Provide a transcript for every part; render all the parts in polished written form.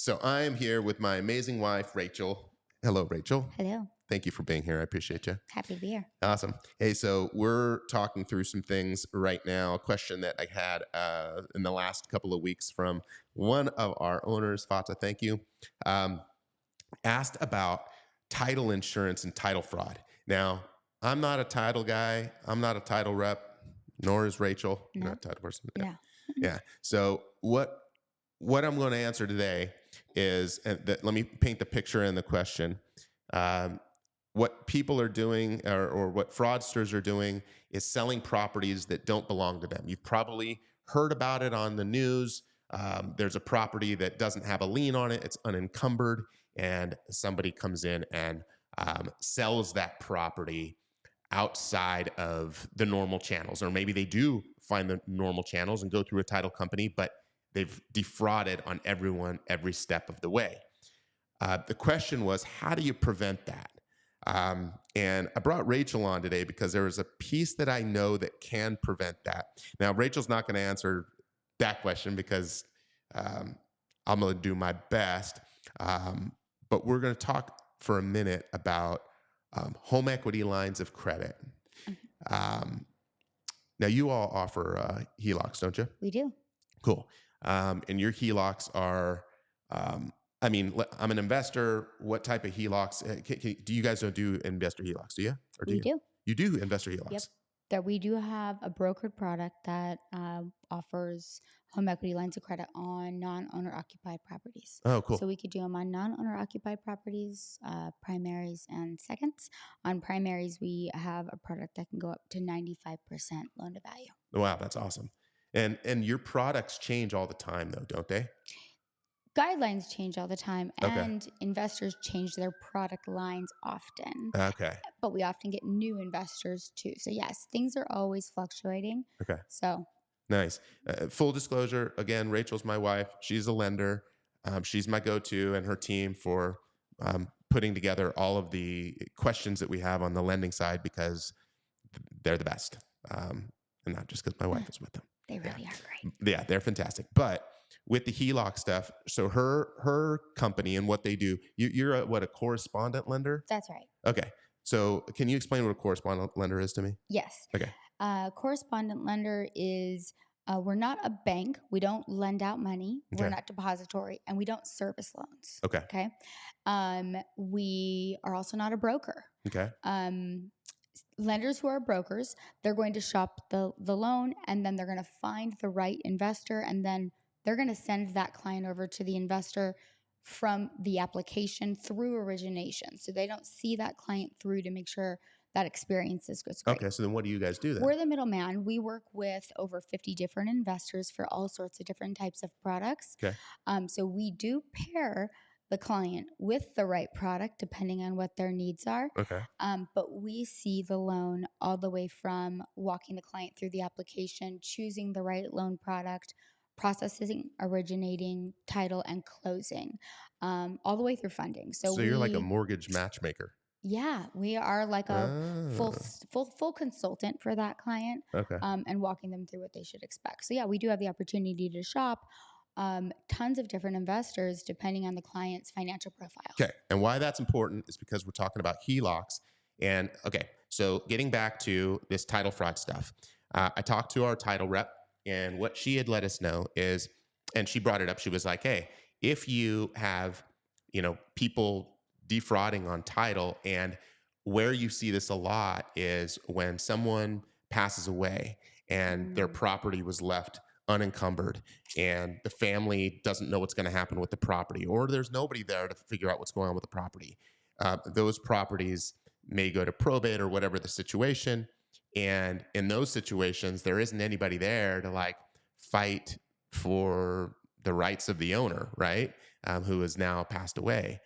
So I am here with my amazing wife, Rachel. Hello, Rachel. Hello. Thank you for being here. I appreciate you. Happy to be here. Awesome. Hey, so we're talking through some things right now. A question that I had in the last couple of weeks from one of our owners, Fata, thank you, asked about title insurance and title fraud. Now, I'm not a title guy. I'm not a title rep, nor is Rachel. No. Not a title person. Yeah. Yeah. So what I'm going to answer today is, let me paint the picture in the question. What people are doing or what fraudsters are doing is selling properties that don't belong to them. You've probably heard about it on the news. There's a property that doesn't have a lien on it. It's unencumbered, and somebody comes in and sells that property outside of the normal channels, or maybe they do find the normal channels and go through a title company, but they've defrauded on everyone every step of the way. The question was, how do you prevent that? And I brought Rachel on today because there is a piece that I know that can prevent that. Now, Rachel's not going to answer that question because I'm going to do my best. But we're going to talk for a minute about home equity lines of credit. Now, you all offer HELOCs, don't you? We do. Cool. And your HELOCs are, I mean, I'm an investor. What type of HELOCs? Do you guys don't do investor HELOCs, do you? Or We do. You do investor HELOCs? Yep. That we do have a brokered product that offers home equity lines of credit on non-owner occupied properties. Oh, cool. So we could do them on non-owner occupied properties, primaries and seconds. On primaries, we have a product that can go up to 95% loan to value. Wow, that's awesome. And your products change all the time, though, don't they? Guidelines change all the time, Okay. and investors change their product lines often. Okay. But we often get new investors too. So yes, things are always fluctuating. Okay. So Nice. Full disclosure, again, Rachel's my wife. She's a lender. She's my go-to and her team for putting together all of the questions that we have on the lending side because they're the best. And not just because my wife is with them. they really are great. Yeah, they're fantastic. But with the HELOC stuff, so her company and what they do, you're a correspondent lender? That's right. Okay. So can you explain what a correspondent lender is to me? Yes. Okay. Correspondent lender is we're not a bank. We don't lend out money. Okay. We're not depository, and we don't service loans. Okay. Okay. We are also not a broker. Okay. Lenders who are brokers, they're going to shop the loan, and then they're going to find the right investor, and then they're going to send that client over to the investor from the application through origination. So they don't see that client through to make sure that experience is good. Okay, so then what do you guys do then? We're the middleman. We work with over 50 different investors for all sorts of different types of products. Okay. So we do pair the client with the right product depending on what their needs are. Okay. But we see the loan all the way from walking the client through the application, choosing the right loan product, processing, originating, title, and closing, all the way through funding. So you're like a mortgage matchmaker. Yeah, we are like a full consultant for that client. Okay. And walking them through what they should expect. So yeah, we do have the opportunity to shop tons of different investors depending on the client's financial profile. Okay. And why that's important is because we're talking about HELOCs. And okay, so getting back to this title fraud stuff, I talked to our title rep, and what she had let us know is, and she brought it up, she was like, hey, if you have, people defrauding on title, and where you see this a lot is when someone passes away and their property was left unencumbered and the family doesn't know what's going to happen with the property, or there's nobody there to figure out what's going on with the property. Those properties may go to probate or whatever the situation. And in those situations, there isn't anybody there to fight for the rights of the owner, right? Who has now passed away.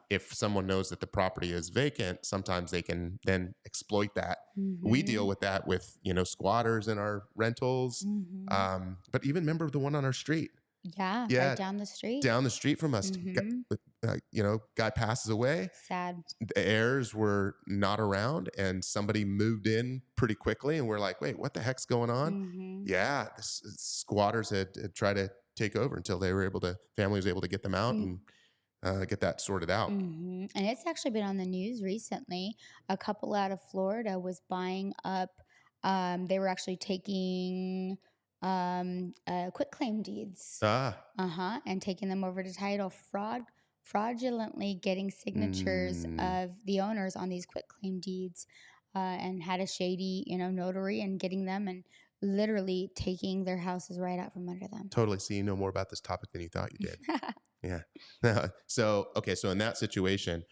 If someone knows that the property is vacant, sometimes they can then exploit that. Mm-hmm. We deal with that with, squatters in our rentals. Mm-hmm. But even remember the one on our street. Yeah, right down the street. Down the street from us. Mm-hmm. Guy passes away. Sad. The heirs were not around and somebody moved in pretty quickly. And we're like, wait, what the heck's going on? Mm-hmm. Yeah, squatters had tried to take over until family was able to get them out and get that sorted out. And it's actually been on the news recently. A couple out of Florida was buying up. They were actually taking quitclaim deeds, Ah, and taking them over to title fraudulently getting signatures mm, of the owners on these quitclaim deeds, and had a shady, notary and getting them and literally taking their houses right out from under them. totally. So you know more about this topic than you thought you did. Yeah. So, okay. So in that situation,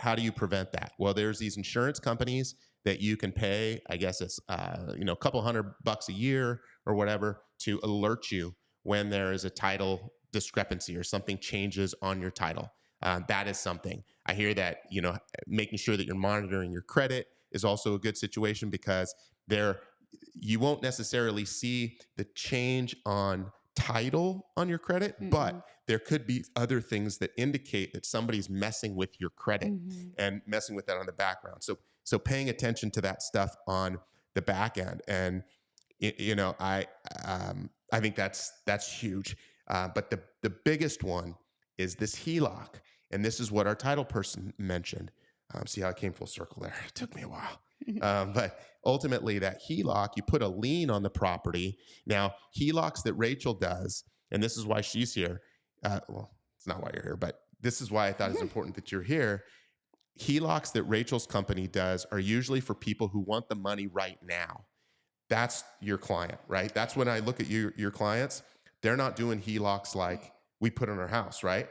how do you prevent that? Well, there's these insurance companies that you can pay, I guess it's, a couple $100 a year or whatever to alert you when there is a title discrepancy or something changes on your title. That is something I hear that, making sure that you're monitoring your credit is also a good situation because you won't necessarily see the change on title on your credit, Mm-mm. but there could be other things that indicate that somebody's messing with your credit Mhm. and messing with that on the background. So paying attention to that stuff on the back end, and I think that's huge. But the biggest one is this HELOC, and this is what our title person mentioned. See how I came full circle there? It took me a while. But ultimately, that HELOC, you put a lien on the property. Now, HELOCs that Rachel does, and this is why she's here. Well, it's not why you're here, but this is why I thought it's important that you're here. HELOCs that Rachel's company does are usually for people who want the money right now. That's your client, right? That's when I look at your clients. They're not doing HELOCs like we put on our house, right?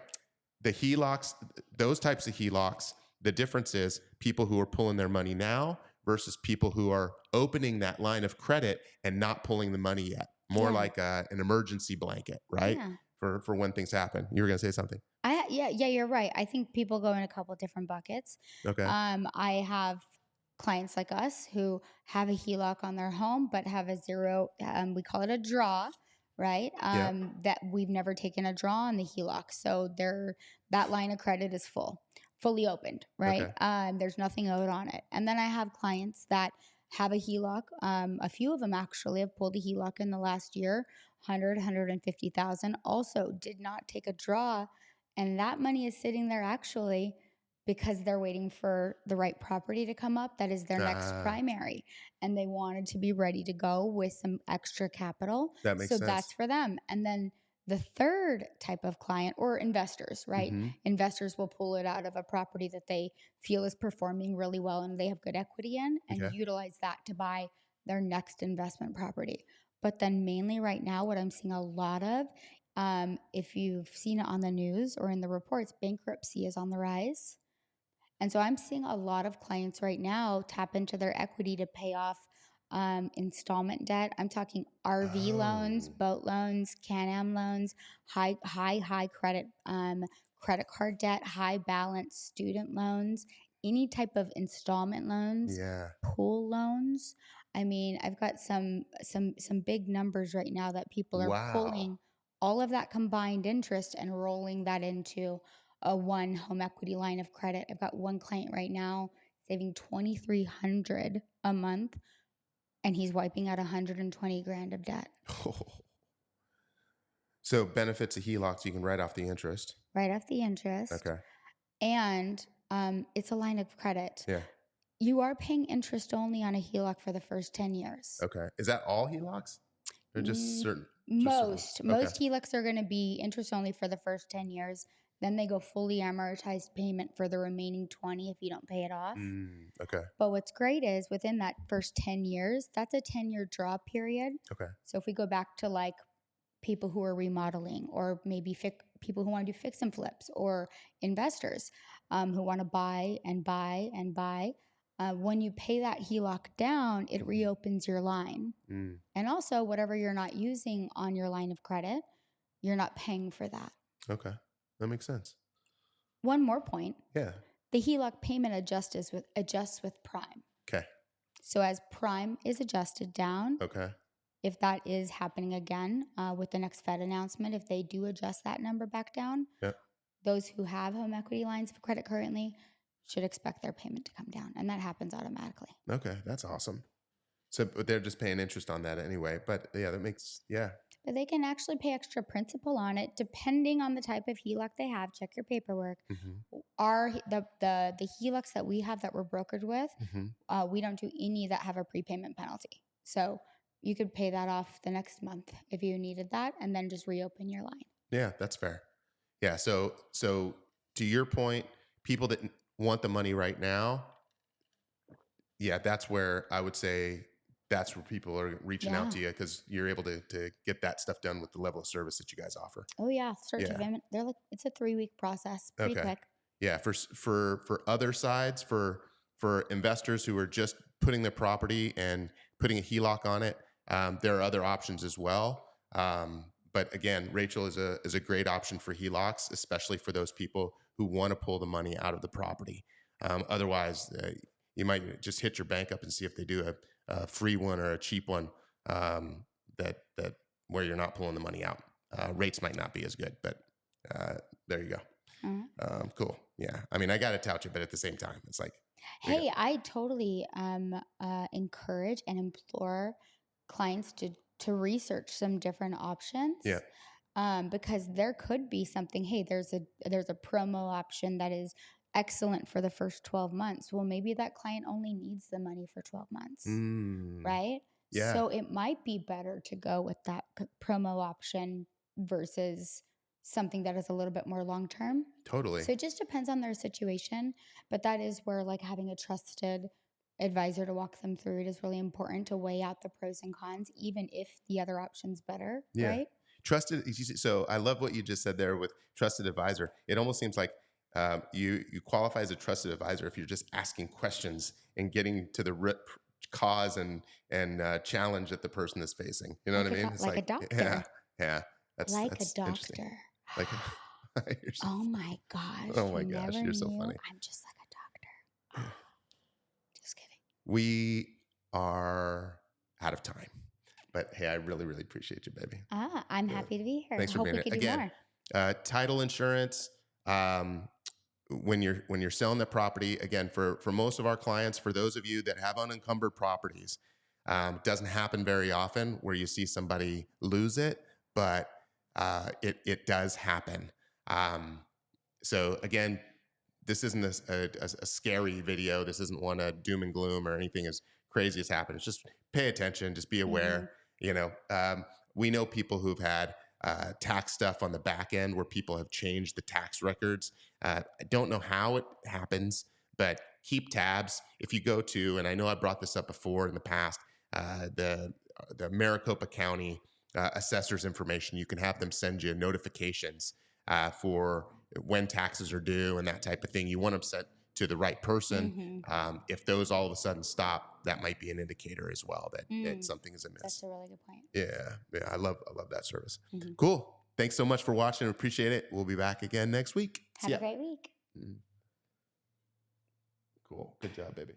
The HELOCs, those types of HELOCs, the difference is people who are pulling their money now versus people who are opening that line of credit and not pulling the money yet. More Yeah. like an emergency blanket, right? Yeah. For when things happen. You were going to say something. Yeah, you're right. I think people go in a couple different buckets. Okay. I have clients like us who have a HELOC on their home, but have a zero. We call it a draw, right? Yeah. That we've never taken a draw on the HELOC, so that line of credit is fully opened, right? Okay. There's nothing owed on it. And then I have clients that have a HELOC. A few of them actually have pulled a HELOC in the last year, 150,000. Also, did not take a draw, and that money is sitting there actually because they're waiting for the right property to come up. That is their next Ah, primary. And they wanted to be ready to go with some extra capital. that makes So that's sense. for them. And then the third type of client, or investors, right? Mm-hmm. Investors will pull it out of a property that they feel is performing really well and they have good equity in, and Okay. utilize that to buy their next investment property. But then, mainly right now, what I'm seeing a lot of, if you've seen it on the news or in the reports, bankruptcy is on the rise. And so I'm seeing a lot of clients right now tap into their equity to pay off installment debt. I'm talking RV loans, Oh, boat loans, Can-Am loans, high credit card debt, high balance student loans, any type of installment loans, yeah. pool loans. I mean, I've got some big numbers right now that people are Wow. pulling all of that combined interest and rolling that into a one home equity line of credit. I've got one client right now saving 2,300 a month, and he's wiping out 120 grand of debt So benefits of HELOCs, you can write off the interest. right off the interest. Okay. And it's a line of credit. Yeah. You are paying interest only on a HELOC for the first 10 years. Okay. Is that all HELOCs? Or just Mm, certain? Just certain ones? most Okay. most HELOCs are going to be interest only for the first 10 years. Then they go fully amortized payment for the remaining 20 if you don't pay it off. Okay. But what's great is within that first 10 years, that's a 10-year draw period. Okay. So if we go back to like people who are remodeling, or maybe people who want to do fix and flips, or investors who want to buy and buy and buy, when you pay that HELOC down, it reopens your line. Mm. And also, whatever you're not using on your line of credit, you're not paying for that. Okay. That makes sense. One more point. Yeah. The HELOC payment adjusts with prime. Okay. So as prime is adjusted down, Okay. if that is happening again with the next Fed announcement, if they do adjust that number back down, Yeah. those who have home equity lines of credit currently should expect their payment to come down. And that happens automatically. Okay. That's awesome. So but they're just paying interest on that anyway. But yeah, that makes, yeah. but they can actually pay extra principal on it depending on the type of HELOC they have. Check your paperwork. Mm-hmm. The HELOCs that we have that we're brokered with, Mm-hmm. we don't do any that have a prepayment penalty. So you could pay that off the next month if you needed that, and then just reopen your line. Yeah, that's fair. Yeah. So to your point, people that want the money right now, yeah, that's where I would say that's where people are reaching out Yeah. to you because you're able to get that stuff done with the level of service that you guys offer. Oh yeah, start to Yeah. finish. They're like, it's a 3-week process, pretty Okay. quick. Yeah. For other sides, for investors who are just putting their property and putting a HELOC on it, there are other options as well. But again, Rachel is a great option for HELOCs, especially for those people who want to pull the money out of the property. Otherwise, you might just hit your bank up and see if they do a free one or a cheap one that where you're not pulling the money out. Rates might not be as good, but there you go. Cool. Yeah. I mean, I got to tout you, but at the same time, it's like, Hey, I totally encourage and implore clients to research some different options. yeah. Because there could be something. Hey, there's a promo option that is excellent for the first 12 months. Well, maybe that client only needs the money for 12 months, right? Yeah. So it might be better to go with that promo option versus something that is a little bit more long term. Totally. So it just depends on their situation, but that is where like having a trusted advisor to walk them through it is really important to weigh out the pros and cons, even if the other option's better, Yeah. right? Trusted. So I love what you just said there with trusted advisor. It almost seems like you qualify as a trusted advisor if you're just asking questions and getting to the root cause and challenge that the person is facing. You know Like what I mean? It's like a doctor. Yeah, yeah. That's Like that's a interesting. doctor. Like, you're so Oh funny. my gosh. Oh my You gosh, never you're so knew. funny. I'm just like a doctor. Just kidding. We are out of time, but hey, I really, really appreciate you, baby. I'm happy to be here. Thanks for Hope being we here. could do Again, more. title insurance. When you're selling the property, again, for most of our clients, for those of you that have unencumbered properties, doesn't happen very often where you see somebody lose it, but it does happen. So again, this isn't a scary video. This isn't one of doom and gloom or anything as crazy as happened. It's just pay attention, just be aware. You know, we know people who've had tax stuff on the back end where people have changed the tax records. I don't know how it happens, but keep tabs. If you go to, and I know I brought this up before in the past, the Maricopa County assessor's information, you can have them send you notifications for when taxes are due and that type of thing. You want them sent to the right person. If those all of a sudden stop, that might be an indicator as well that something is amiss. That's a really good point. Yeah, I love that service. Cool. Thanks so much for watching. Appreciate it. We'll be back again next week. Have a great week. Cool. Good job, baby.